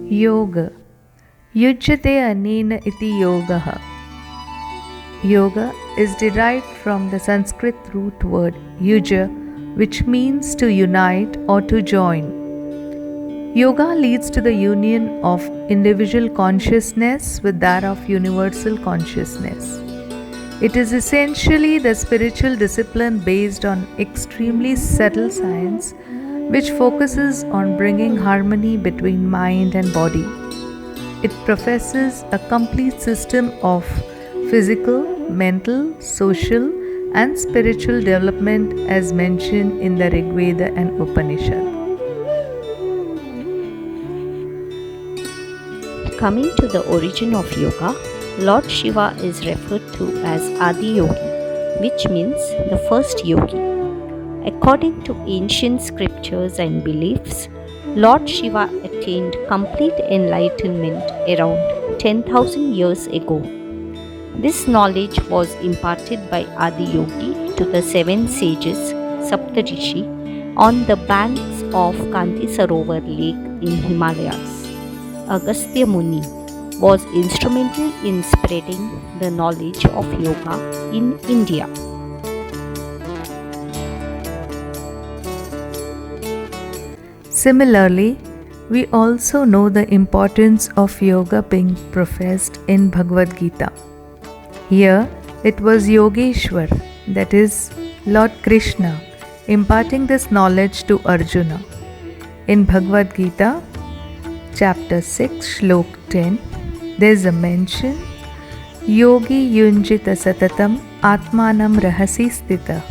Yoga. Yujyate anena iti yogaha. Yoga is derived from the Sanskrit root word yuja, which means to unite or to join. Yoga leads to the union of individual consciousness with that of universal consciousness. It is essentially the spiritual discipline based on extremely subtle science which focuses on bringing harmony between mind and body. It professes a complete system of physical, mental, social, and spiritual development as mentioned in the Rig Veda and Upanishad. Coming to the origin of yoga, Lord Shiva is referred to as Adi Yogi, which means the first yogi. According to ancient scriptures and beliefs, Lord Shiva attained complete enlightenment around 10,000 years ago. This knowledge was imparted by Adi Yogi to the seven sages, Saptarishi, on the banks of Kanti Sarovar Lake in Himalayas. Agastya Muni was instrumental in spreading the knowledge of yoga in India. Similarly, we also know the importance of yoga being professed in Bhagavad Gita. Here, it was Yogeshwar, that is, Lord Krishna, imparting this knowledge to Arjuna. In Bhagavad Gita, chapter 6, Shlok 10, there is a mention Yogi Yunjita Satatam Atmanam Rahasi Stita,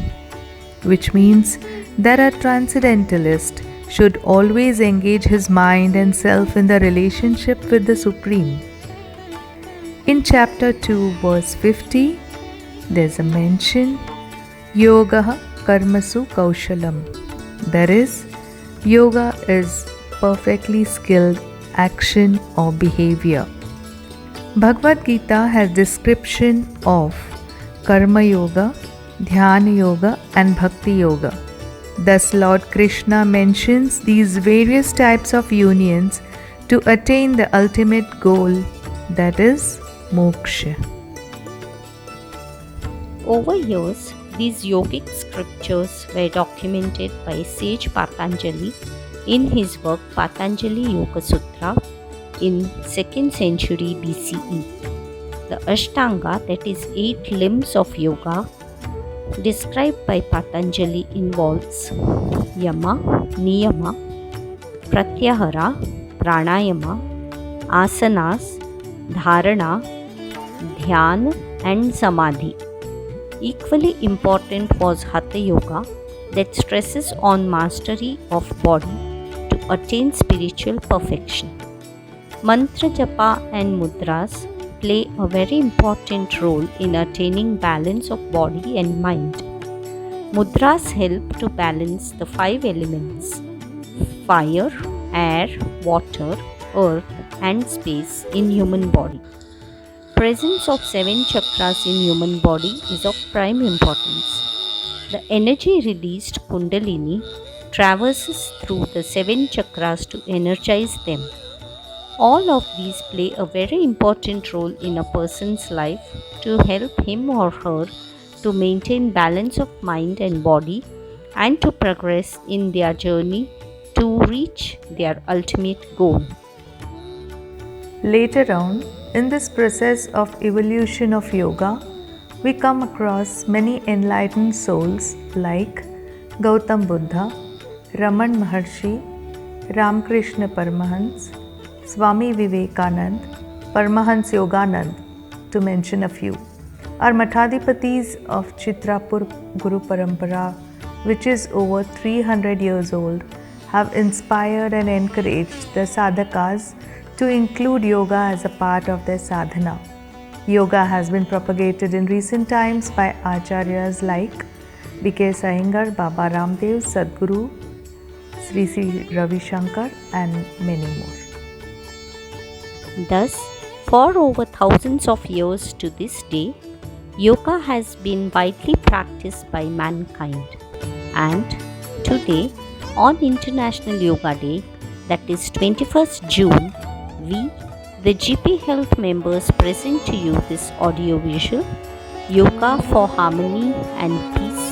which means that a transcendentalist should always engage his mind and self in the relationship with the Supreme. In chapter 2, verse 50, there is a mention Yoga Karmasu Kaushalam, that is, yoga is perfectly skilled action or behavior. Bhagavad Gita has description of Karma Yoga, Dhyana Yoga and Bhakti Yoga. Thus Lord Krishna mentions these various types of unions to attain the ultimate goal, that is, moksha. Over years, these yogic scriptures were documented by sage Patanjali in his work Patanjali Yoga Sutra in 2nd century BCE. The Ashtanga, that is 8 limbs of yoga, described by Patanjali involves Yama, Niyama, Pratyahara, Pranayama, Asanas, Dharana, Dhyan and Samadhi. Equally important was Hatha Yoga, that stresses on mastery of body to attain spiritual perfection. Mantra Japa and Mudras play a very important role in attaining balance of body and mind. Mudras help to balance the 5 elements: fire, air, water, earth and space in human body. Presence of 7 chakras in human body is of prime importance. The energy released Kundalini traverses through the 7 chakras to energize them. All of these play a very important role in a person's life to help him or her to maintain balance of mind and body and to progress in their journey to reach their ultimate goal. Later on, in this process of evolution of yoga, we come across many enlightened souls like Gautam Buddha, Raman Maharshi, Ramakrishna Paramahans, Swami Vivekanand, Paramahansa Yoganand, to mention a few. Our Mathadipatis of Chitrapur Guru Parampara, which is over 300 years old, have inspired and encouraged the sadhakas to include yoga as a part of their sadhana. Yoga has been propagated in recent times by acharyas like B.K. Sahingar, Baba Ramdev, Sadhguru, Sri Sri Ravi Shankar and many more. Thus, for over thousands of years to this day, yoga has been widely practiced by mankind. And today, on International Yoga Day, that is 21st June, We, the GP Health members, present to you this audio-visual Yoga for Harmony and Peace.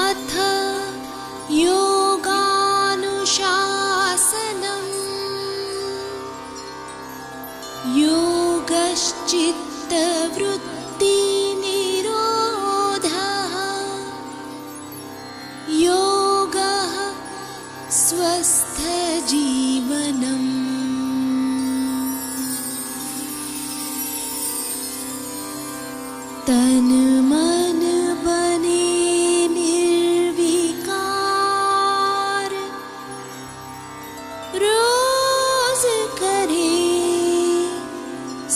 अथ योगानुशासनम् योगश्चित्तवृत्तिनिरोधः योगः स्वस्थजीवनम् तन मन बने रोज करे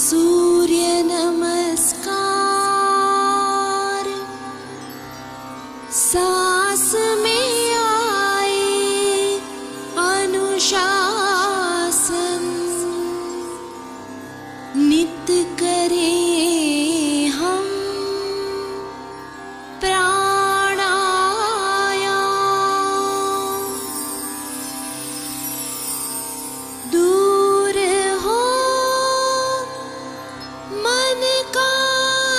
सूर्य नमस्कार सांस में आए अनुशासन नित्य करे हम दूर हो मन का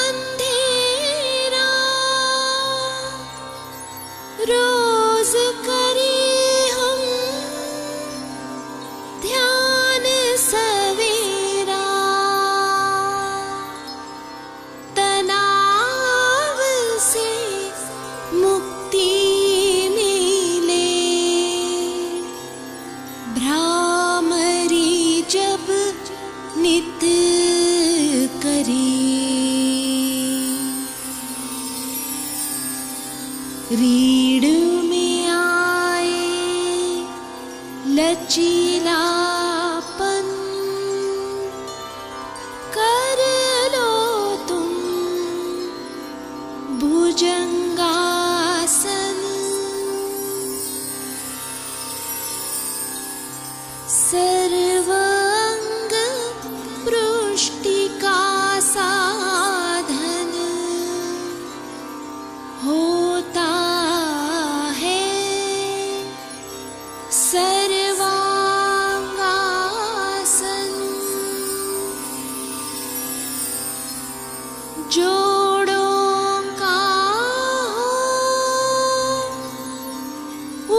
अंधेरा रोज करे हम ध्यान सवेरा तनाव से मुक्ति मिले भ्रामरी जब नित करे रीढ़ में आए लचीलापन कर लो तुम भुजंगासन सर्वांग पुष्टि का साधन होता है सर्वांगासन जोड़ों का हो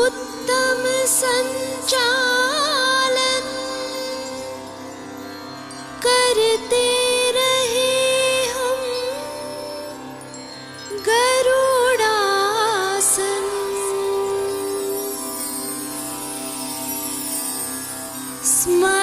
उत्तम संचालन करते रहे हम गरुड़ासन स्मरण